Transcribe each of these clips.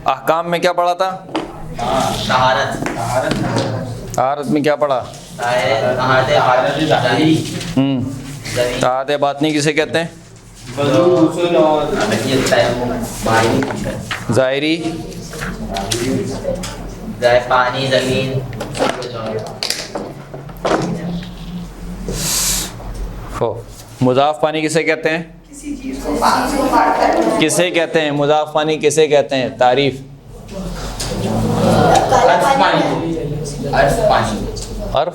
احکام میں کیا پڑھا تھا؟ طہارت میں کیا پڑھا؟ طہارت باطنی کسے کہتے ہیں؟ ظاہری پانی زمین. مضاف پانی کسے کہتے ہیں؟ کسے کہتے ہیں مضاف پانی کسے کہتے ہیں؟ تعریف. عرف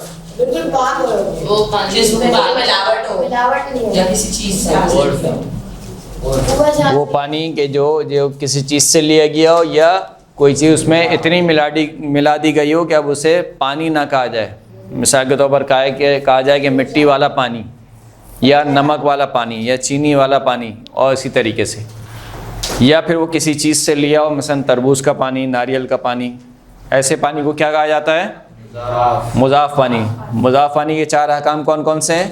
وہ پانی کہ جو کسی چیز سے لیا گیا ہو یا کوئی چیز اس میں اتنی ملا دی گئی ہو کہ اب اسے پانی نہ کہا جائے. مثال کے طور پر کہا جائے کہ مٹی والا پانی یا نمک والا پانی یا چینی والا پانی اور اسی طریقے سے. یا پھر وہ کسی چیز سے لیا ہو مثلا تربوز کا پانی، ناریل کا پانی، ایسے پانی کو کیا کہا جاتا ہے؟ مضاف پانی. مضاف پانی کے 4 احکام کون کون سے ہیں؟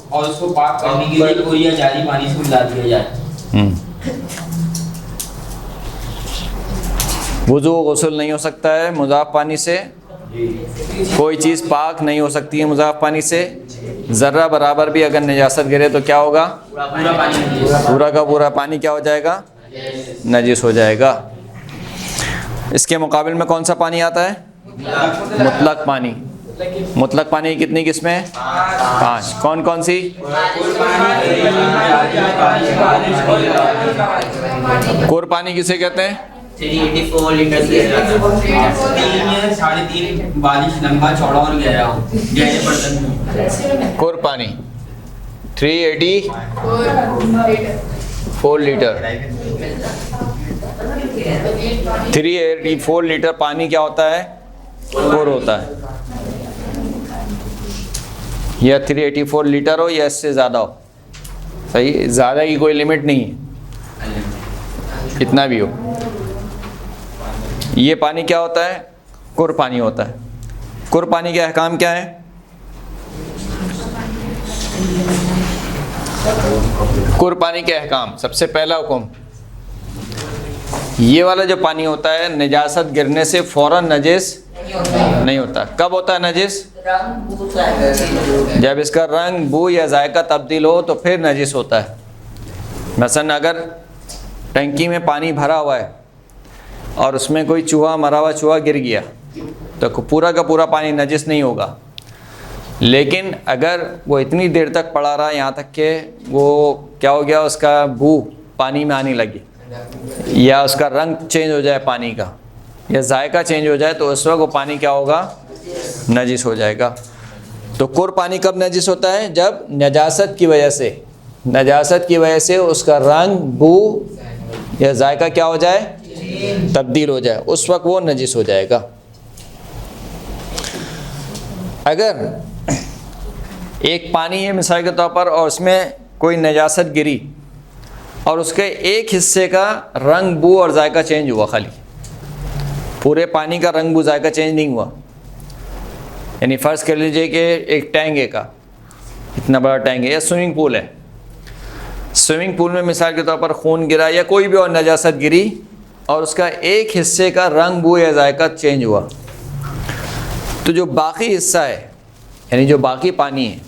اور اس کو پاک کرنے کے لیے کوئی یا جاری پانی سے ملا دیا جائے. وضو غسل نہیں ہو سکتا ہے مضاف پانی سے. کوئی چیز پاک نہیں ہو سکتی ہے مضاف پانی سے. ذرہ برابر بھی اگر نجاست گرے تو کیا ہوگا؟ پورا کا پورا پانی کیا ہو جائے گا؟ نجس ہو جائے گا. اس کے مقابل میں کون سا پانی آتا ہے؟ مطلق پانی. مطلق پانی کی کتنی قسمیں ہیں؟ 5. کون کون سی؟ کور پانی کسے کہتے ہیں؟ 384 لیٹر. 3.5 بالش لمبا چوڑا اور گہرا ہو گہرے برتن. کور پانی 384 لیٹر. 384 لیٹر پانی کیا ہوتا ہے؟ کور ہوتا ہے. یا 384 لیٹر ہو یا اس سے زیادہ ہو. صحیح، زیادہ کی کوئی لمٹ نہیں ہے، اتنا بھی ہو. یہ پانی کیا ہوتا ہے؟ کور پانی ہوتا ہے. کور پانی کے احکام کیا ہیں؟ کور پانی کے احکام. سب سے پہلا حکم، یہ والا جو پانی ہوتا ہے نجاست گرنے سے فوراً نجس نہیں ہوتا. کب ہوتا ہے نجس؟ جب اس کا رنگ، بو یا ذائقہ تبدیل ہو تو پھر نجس ہوتا ہے. مثلا اگر ٹنکی میں پانی بھرا ہوا ہے اور اس میں کوئی چوہا، مرا ہوا چوہا گر گیا تو پورا کا پورا پانی نجس نہیں ہوگا. لیکن اگر وہ اتنی دیر تک پڑا رہا یہاں تک کہ وہ کیا ہو گیا، اس کا بو پانی میں آنے لگی یا اس کا رنگ چینج ہو جائے پانی کا یا ذائقہ چینج ہو جائے تو اس وقت وہ پانی کیا ہوگا؟ نجس ہو جائے گا. تو کور پانی کب نجس ہوتا ہے؟ جب نجاست کی وجہ سے اس کا رنگ، بو یا ذائقہ کیا ہو جائے؟ تبدیل ہو جائے، اس وقت وہ نجس ہو جائے گا. اگر ایک پانی ہے مثال کے طور پر اور اس میں کوئی نجاست گری اور اس کے ایک حصے کا رنگ، بو اور ذائقہ چینج ہوا، خالی پورے پانی کا رنگ، بو، ذائقہ چینج نہیں ہوا. یعنی فرض کر لیجئے کہ ایک ٹینک ہے، کا اتنا بڑا ٹینک ہے یا سوئمنگ پول ہے. سوئمنگ پول میں مثال کے طور پر خون گرا یا کوئی بھی اور نجاست گری اور اس کا ایک حصے کا رنگ، بو یا ذائقہ چینج ہوا، تو جو باقی حصہ ہے یعنی جو باقی پانی ہے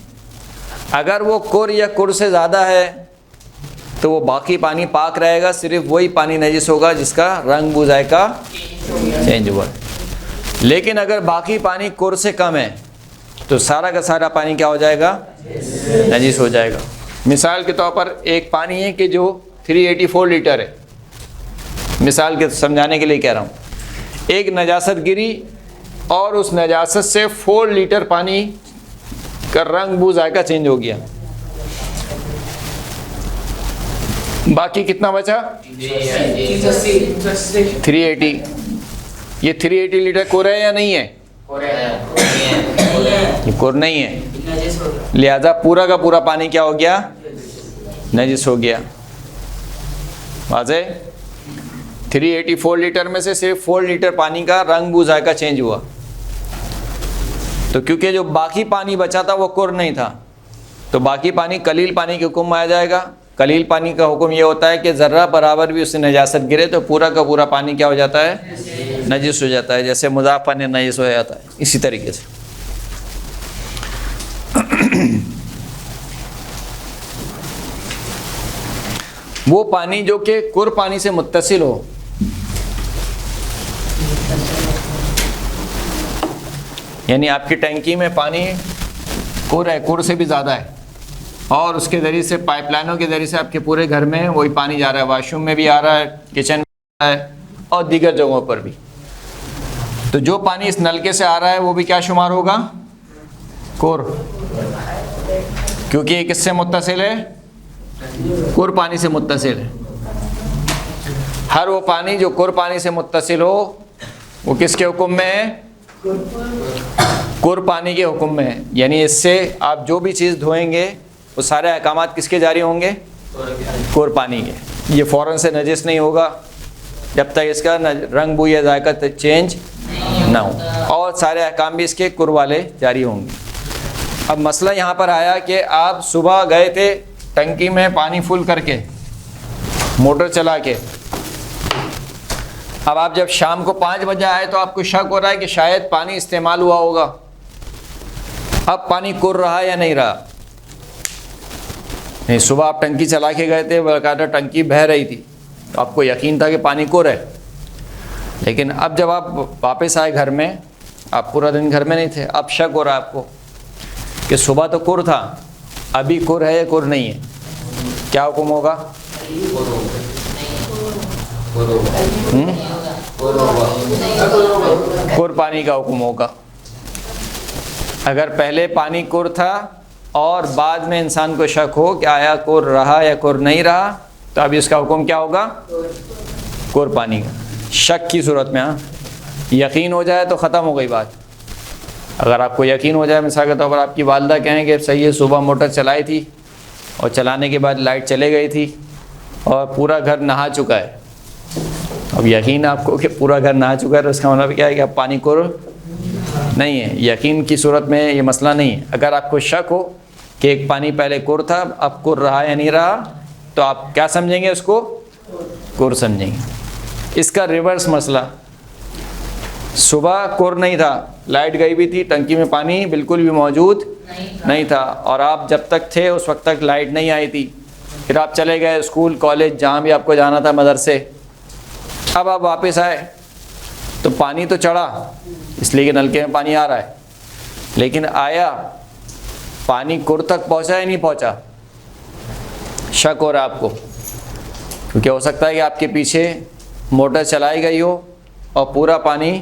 اگر وہ کور یا کور سے زیادہ ہے تو وہ باقی پانی پاک رہے گا. صرف وہی پانی نجس ہوگا جس کا رنگ، بو، ذائقہ چینج ہوا. لیکن اگر باقی پانی کور سے کم ہے تو سارا کا سارا پانی کیا ہو جائے گا؟ نجس ہو جائے گا. مثال کے طور پر ایک پانی ہے کہ جو 384 لیٹر ہے، مثال کے سمجھانے کے لیے کہہ رہا ہوں. ایک نجاست گری اور اس نجاست سے 4 لیٹر پانی کا رنگ، بو، ذائقہ چینج ہو گیا. باقی کتنا بچا؟ 380. یہ 380 لیٹر کور ہے یا نہیں ہے؟ یہ کور نہیں ہے، لہذا پورا کا پورا پانی کیا ہو گیا؟ نجس ہو گیا. واضح؟ 384 لیٹر میں سے صرف 4 لیٹر پانی کا رنگ، بو، ذائقہ چینج ہوا. تو کیونکہ جو باقی پانی بچا تھا وہ کر نہیں تھا، تو باقی پانی قلیل پانی کے حکم میں آ جائے گا۔ قلیل پانی کا حکم یہ ہوتا ہے کہ ذرہ برابر بھی اس سے نجاست گرے تو پورا کا پورا پانی کیا ہو جاتا ہے؟ نجس ہو جاتا ہے، جیسے مضاف پانی نجس ہو جاتا ہے، اسی طریقے سے۔ وہ پانی جو کہ کر پانی سے متصل ہو، یعنی آپ کی ٹینکی میں پانی کر ہے، کر سے بھی زیادہ ہے، اور اس کے ذریعے سے پائپ لائنوں کے ذریعے سے آپ کے پورے گھر میں وہی پانی جا رہا ہے، واش روم میں بھی آ رہا ہے، کچن میں آ رہا ہے، اور دیگر جگہوں پر بھی، تو جو پانی اس نلکے سے آ رہا ہے وہ بھی کیا شمار ہوگا؟ کر، کیونکہ یہ کس سے متصل ہے؟ کر پانی سے متصل ہے۔ ہر وہ پانی جو کر پانی سے متصل ہو وہ کس کے حکم میں ہے؟ کر پانی کے حکم میں ہے، یعنی اس سے آپ جو بھی چیز دھوئیں گے وہ سارے احکامات کس کے جاری ہوں گے؟ کر پانی کے۔ یہ فوراً سے نجس نہیں ہوگا جب تک اس کا رنگ بو یا ذائقہ چینج نہ ہو، اور سارے احکام بھی اس کے کر والے جاری ہوں گے۔ اب مسئلہ یہاں پر آیا کہ آپ صبح گئے تھے ٹنکی میں پانی فل کر کے، موٹر چلا کے، اب آپ جب شام کو 5 بجے آئے تو آپ کو شک ہو رہا ہے کہ شاید پانی استعمال ہوا ہوگا، اب پانی کر رہا یا نہیں رہا؟ نہیں، صبح آپ ٹنکی چلا کے گئے تھے، باقاعدہ ٹنکی بہہ رہی تھی، تو آپ کو یقین تھا کہ پانی کر ہے، لیکن اب جب آپ واپس آئے گھر میں، آپ پورا دن گھر میں نہیں تھے، اب شک ہو رہا ہے آپ کو کہ صبح تو کر تھا، ابھی کر ہے یا کر نہیں ہے، کیا حکم ہوگا؟ کر پانی کا حکم ہوگا۔ اگر پہلے پانی کر تھا اور بعد میں انسان کو شک ہو کہ آیا کر رہا یا کر نہیں رہا، تو اب اس کا حکم کیا ہوگا؟ کر پانی کا۔ شک کی صورت میں، ہاں، یقین ہو جائے تو ختم ہو گئی بات۔ اگر آپ کو یقین ہو جائے، مثال کے طور پر آپ کی والدہ کہیں کہ صحیح ہے صبح موٹر چلائی تھی اور چلانے کے بعد لائٹ چلے گئی تھی اور پورا گھر نہا چکا ہے، اب یقین آپ کو کہ پورا گھر نہا چکا ہے، تو اس کا مطلب کیا ہے کہ اب پانی کر نہیں ہے۔ یقین کی صورت میں یہ مسئلہ نہیں ہے۔ اگر آپ کو شک ہو کہ ایک پانی پہلے کر تھا اب کر رہا یا نہیں رہا، تو آپ کیا سمجھیں گے؟ اس کو کر سمجھیں گے۔ اس کا ریورس مسئلہ، صبح کر نہیں تھا، لائٹ گئی بھی تھی، ٹنکی میں پانی بالکل بھی موجود نہیں تھا، اور آپ جب تک تھے اس وقت تک لائٹ نہیں آئی تھی، پھر آپ چلے گئے اسکول، کالج، جہاں بھی آپ کو جانا تھا، مدرسے، اب آپ واپس آئے تو پانی تو چڑھا، اس لیے کہ نلکے میں پانی آ رہا ہے، لیکن آیا پانی کر تک پہنچا یا نہیں پہنچا؟ شک ہو رہا ہے آپ کو، کیونکہ ہو سکتا ہے کہ آپ کے پیچھے موٹر چلائی گئی ہو اور پورا پانی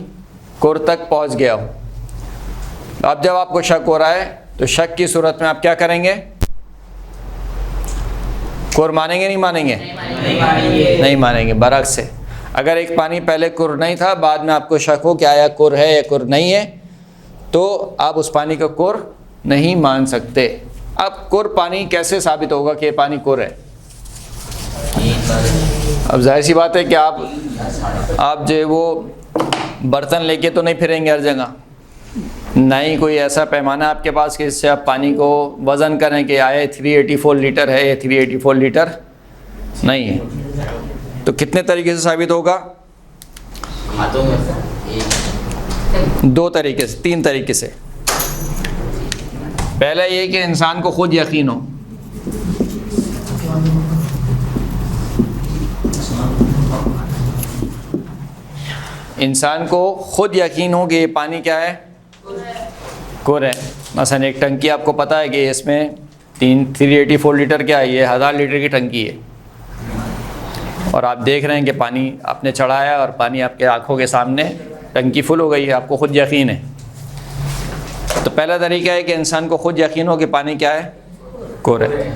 کر تک پہنچ گیا ہو۔ اب جب آپ کو شک ہو رہا ہے تو شک کی صورت میں آپ کیا کریں گے؟ کر مانیں گے نہیں مانیں گے؟ نہیں مانیں گے۔ برعکس سے اگر ایک پانی پہلے کر نہیں تھا، بعد میں آپ کو شک ہو کہ آیا کر ہے یا کر نہیں ہے، تو آپ اس پانی کا کر نہیں مان سکتے۔ اب کر پانی کیسے ثابت ہوگا کہ یہ پانی کر ہے؟ اب ظاہر سی بات ہے کہ آپ جو وہ برتن لے کے تو نہیں پھریں گے ہر جگہ، نہ ہی کوئی ایسا پیمانہ آپ کے پاس کہ اس سے آپ پانی کو وزن کریں کہ آیا 384 لیٹر ہے یا 384 لیٹر نہیں ہے۔ تو کتنے طریقے سے ثابت ہوگا؟ دو طریقے سے، 3 طریقے سے۔ پہلا یہ کہ انسان کو خود یقین ہو، انسان کو خود یقین ہو کہ یہ پانی کیا ہے؟ کر ہے۔ مثلا ایک ٹنکی آپ کو پتہ ہے کہ اس میں 384 لیٹر کیا ہے، یہ 1000 لیٹر کی ٹنکی ہے، اور آپ دیکھ رہے ہیں کہ پانی آپ نے چڑھایا اور پانی آپ کے آنکھوں کے سامنے ٹنکی فل ہو گئی ہے، آپ کو خود یقین ہے۔ تو پہلا طریقہ ہے کہ انسان کو خود یقین ہو کہ پانی کیا ہے؟ کر ہے۔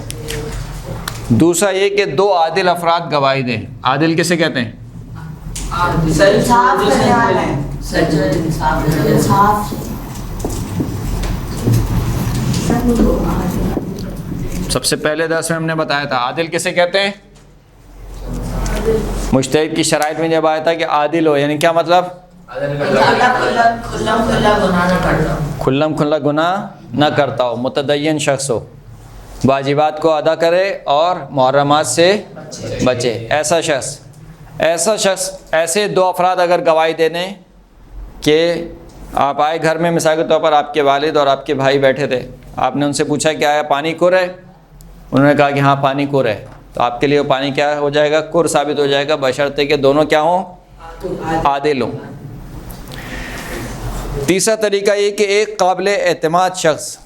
دوسرا یہ کہ 2 عادل افراد گواہی دیں۔ عادل کسے کہتے ہیں؟ سب سے پہلے درس میں ہم نے بتایا تھا عادل کسے کہتے ہیں؟ مجتہد کی شرائط میں جب آیا تھا کہ عادل ہو، یعنی کیا مطلب؟ کھلم کھلا گناہ نہ کرتا ہو، متدین شخص ہو، واجبات کو ادا کرے اور محرمات سے بچے. ایسا شخص ایسے 2 افراد اگر گواہی دے دیں کہ آپ آئے گھر میں، مثال کے طور پر آپ کے والد اور آپ کے بھائی بیٹھے تھے، آپ نے ان سے پوچھا کہ آیا پانی کر ہے؟ انہوں نے کہا کہ ہاں پانی کر ہے، تو آپ کے لیے وہ پانی کیا ہو جائے گا؟ کر ثابت ہو جائے گا، بشرطے کہ دونوں کیا ہوں؟ عادل ہوں. تیسرا طریقہ یہ کہ ایک قابل اعتماد شخص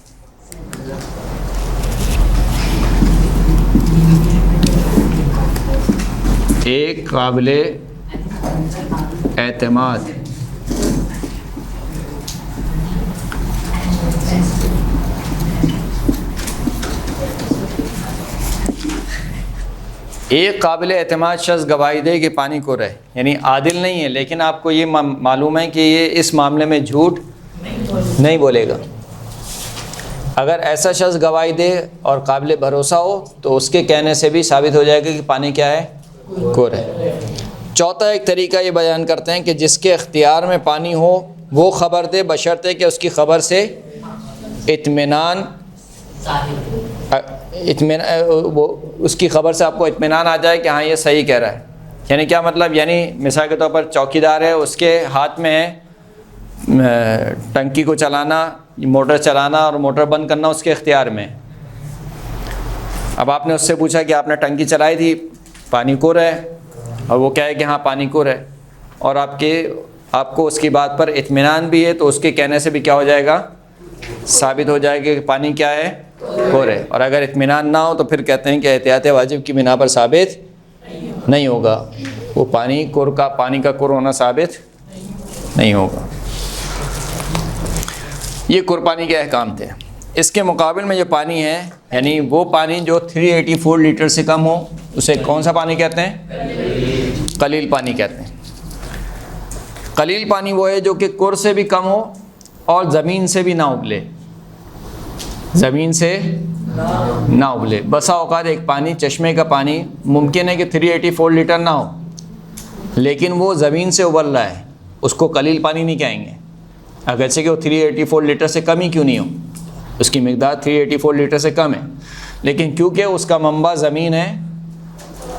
قابل اعتماد شخص گواہی دے کہ پانی کر ہے، یعنی عادل نہیں ہے، لیکن آپ کو یہ معلوم ہے کہ یہ اس معاملے میں جھوٹ نہیں بولے گا. اگر ایسا شخص گواہی دے اور قابل بھروسہ ہو تو اس کے کہنے سے بھی ثابت ہو جائے گا کہ پانی کیا ہے؟ کر ہے. چوتھا ایک طریقہ یہ بیان کرتے ہیں کہ جس کے اختیار میں پانی ہو وہ خبر دے، بشرطے کہ اس کی خبر سے اس کی خبر سے آپ کو اطمینان آ جائے کہ ہاں یہ صحیح کہہ رہا ہے. یعنی کیا مطلب؟ یعنی مثال کے طور پر چوکیدار ہے، اس کے ہاتھ میں ہے ٹنکی کو چلانا، موٹر چلانا اور موٹر بند کرنا اس کے اختیار میں. اب آپ نے اس سے پوچھا کہ آپ نے ٹنکی چلائی تھی، پانی کر ہے، اور وہ کہے کہ ہاں پانی کر ہے، اور آپ کو اس کی بات پر اطمینان بھی ہے، تو اس کے کہنے سے بھی کیا ہو جائے گا؟ ثابت ہو جائے گا کہ پانی کیا ہے؟ کر ہے. اور اگر اطمینان نہ ہو تو پھر کہتے ہیں کہ احتیاط واجب کی بنا پر ثابت نہیں ہوگا، وہ پانی کا کر ہونا ثابت نہیں ہوگا. یہ قربانی کے احکام تھے. اس کے مقابل میں جو پانی ہے، یعنی وہ پانی جو 384 لیٹر سے کم ہو، اسے کون سا پانی کہتے ہیں؟ قلیل پانی کہتے ہیں. قلیل پانی وہ ہے جو کہ کر سے بھی کم ہو اور زمین سے بھی نہ ابلے. بسا اوقات ایک پانی، چشمے کا پانی ممکن ہے کہ 384 لیٹر نہ ہو، لیکن وہ زمین سے ابل رہا ہے، اس کو قلیل پانی نہیں کہیں گے، اگرچہ کہ وہ 384 لیٹر سے کم ہی کیوں نہیں ہو، اس کی مقدار 384 لیٹر سے کم ہے، لیکن کیونکہ اس کا منبع زمین ہے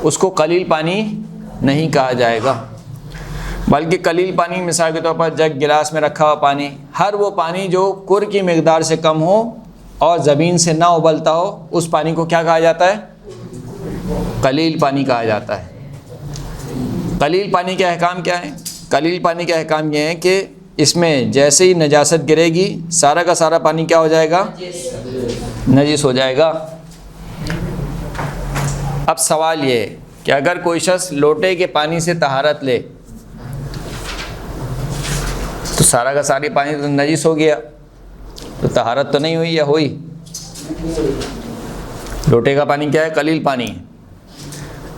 اس کو قلیل پانی نہیں کہا جائے گا. بلکہ قلیل پانی مثال کے طور پر جگ گلاس میں رکھا ہوا پانی، ہر وہ پانی جو کر کی مقدار سے کم ہو اور زمین سے نہ ابلتا ہو، اس پانی کو کیا کہا جاتا ہے؟ قلیل پانی کہا جاتا ہے. قلیل پانی کے احکام کیا ہیں؟ قلیل پانی کے احکام یہ ہیں کہ اس میں جیسے ہی نجاست گرے گی، سارا کا سارا پانی کیا ہو جائے گا؟ نجس ہو جائے گا. اب سوال یہ ہے کہ اگر کوئی شخص لوٹے کے پانی سے طہارت لے تو سارا کا ساری پانی تو نجس ہو گیا، تو طہارت تو نہیں ہوئی یا ہوئی؟ لوٹے کا پانی کیا ہے؟ قلیل پانی ہے.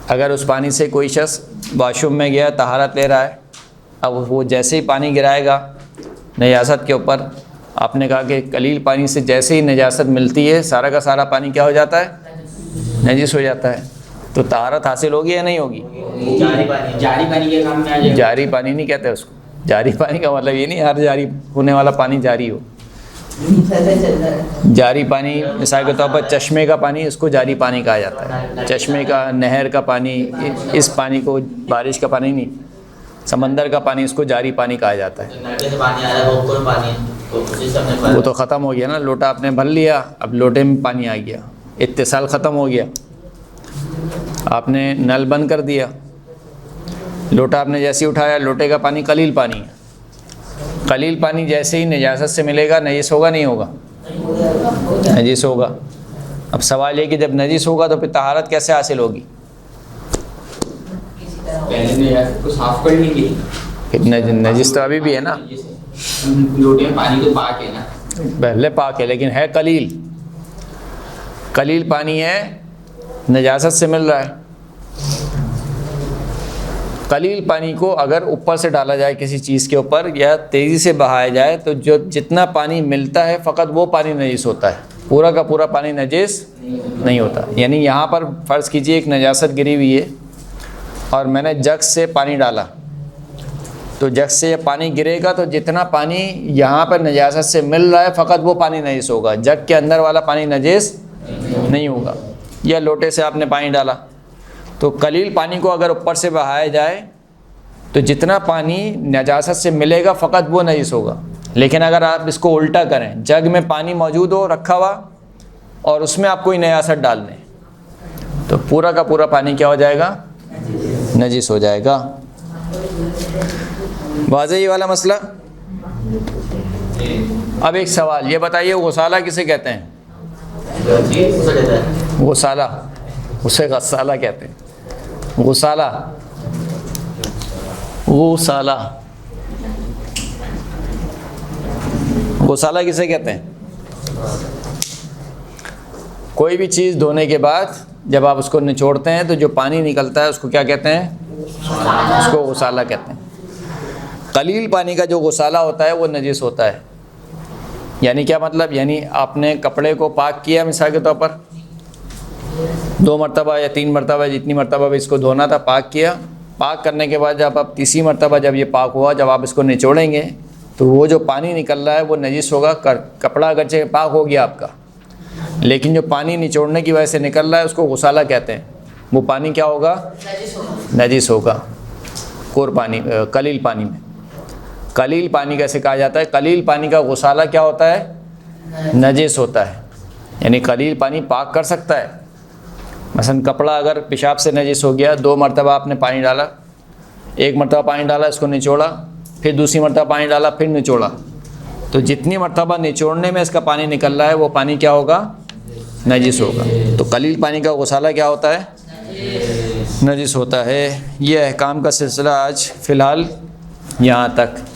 اگر اس پانی سے کوئی شخص واش روم میں گیا، طہارت لے رہا ہے، اب وہ جیسے ہی پانی گرائے گا نجاست کے اوپر، آپ نے کہا کہ قلیل پانی سے جیسے ہی نجاست ملتی ہے، سارا کا سارا پانی کیا ہو جاتا ہے؟ نجس ہو جاتا ہے. تو طہارت حاصل ہوگی یا نہیں ہوگی؟ جاری پانی کے کام میں آ جائے گا. جاری پانی نہیں کہتے اس کو. جاری پانی کا مطلب یہ نہیں ہر جاری ہونے والا پانی جاری ہو. جاری پانی مثال کے طور پر چشمے کا پانی، اس کو جاری پانی کہا جاتا ہے. چشمے کا، نہر کا پانی، اس پانی کو، بارش کا پانی نہیں، سمندر کا پانی، اس کو جاری پانی کہا جاتا ہے. وہ تو ختم ہو گیا نا، لوٹا آپ نے بھر لیا، اب لوٹے میں پانی آ گیا، اتصال ختم ہو گیا، آپ نے نل بند کر دیا، لوٹا آپ نے جیسے ہی اٹھایا، لوٹے کا پانی قلیل پانی ہے. قلیل پانی جیسے ہی نجاست سے ملے گا، نجس ہوگا نہیں ہوگا؟ نجس ہوگا. اب سوال یہ کہ جب نجس ہوگا تو پھر طہارت کیسے حاصل ہوگی؟ پہلے نجاست کو صاف کرنے کی. نجس تو ابھی بھی ہے نا، لوٹے میں پانی تو پاک ہے نا، پہلے پاک ہے لیکن ہے قلیل. قلیل پانی ہے، نجاست سے مل رہا ہے. قلیل پانی کو اگر اوپر سے ڈالا جائے کسی چیز کے اوپر یا تیزی سے بہایا جائے تو جو جتنا پانی ملتا ہے فقط وہ پانی نجس ہوتا ہے، پورا کا پورا پانی نجس نہیں ہوتا. یعنی یہاں پر فرض کیجئے ایک نجاست گری ہوئی ہے اور میں نے جگ سے پانی ڈالا تو جگ سے یہ پانی گرے گا تو جتنا پانی یہاں پر نجاست سے مل رہا ہے فقط وہ پانی نجس ہوگا، جگ کے اندر والا پانی نجس نہیں ہوگا۔ یا لوٹے سے آپ نے پانی ڈالا تو قلیل پانی کو اگر اوپر سے بہایا جائے تو جتنا پانی نجاست سے ملے گا فقط وہ نجس ہوگا۔ لیکن اگر آپ اس کو الٹا کریں، جگ میں پانی موجود ہو رکھا ہوا اور اس میں آپ کوئی نجاست ڈال دیں تو پورا کا پورا پانی کیا ہو جائے گا؟ نجس ہو جائے گا۔ واضح یہ والا مسئلہ؟ اب ایک سوال یہ بتائیے، غسالہ کسے کہتے ہیں؟ غسالہ، اسے غسالہ کہتے ہیں۔ غسالہ، غسالہ، غسالہ کسے کہتے ہیں؟ کوئی بھی چیز دھونے کے بعد جب آپ اس کو نچوڑتے ہیں تو جو پانی نکلتا ہے اس کو کیا کہتے ہیں؟ اس کو غسالہ کہتے ہیں۔ قلیل پانی کا جو غسالہ ہوتا ہے وہ نجس ہوتا ہے۔ یعنی کیا مطلب؟ یعنی آپ نے کپڑے کو پاک کیا مثال کے طور پر 2 مرتبہ یا 3 مرتبہ، جتنی مرتبہ بھی اس کو دھونا تھا پاک کیا، پاک کرنے کے بعد جب آپ تیسری مرتبہ جب یہ پاک ہوا، جب آپ اس کو نچوڑیں گے تو وہ جو پانی نکل رہا ہے وہ نجس ہوگا۔ کپڑا اگرچہ پاک ہو گیا آپ کا، لیکن جو پانی نچوڑنے کی وجہ سے نکل رہا ہے اس کو غسالہ کہتے ہیں۔ وہ پانی کیا ہوگا؟ نجس ہوگا۔ کور پانی، قلیل پانی میں قلیل پانی کیسے کہا جاتا ہے؟ قلیل پانی کا غسالہ کیا ہوتا ہے؟ نجس ہوتا ہے۔ یعنی قلیل پانی پاک کر سکتا ہے۔ مثلا کپڑا اگر پیشاب سے نجس ہو گیا، 2 مرتبہ آپ نے پانی ڈالا، 1 مرتبہ پانی ڈالا، اس کو نچوڑا، پھر دوسری مرتبہ پانی ڈالا، پھر نچوڑا، تو جتنی مرتبہ نچوڑنے میں اس کا پانی نکل رہا ہے وہ پانی کیا ہوگا؟ نجس ہوگا۔ تو قلیل پانی کا غسالہ کیا ہوتا ہے؟ نجس ہوتا ہے۔ یہ احکام کا سلسلہ آج فی الحال یہاں تک۔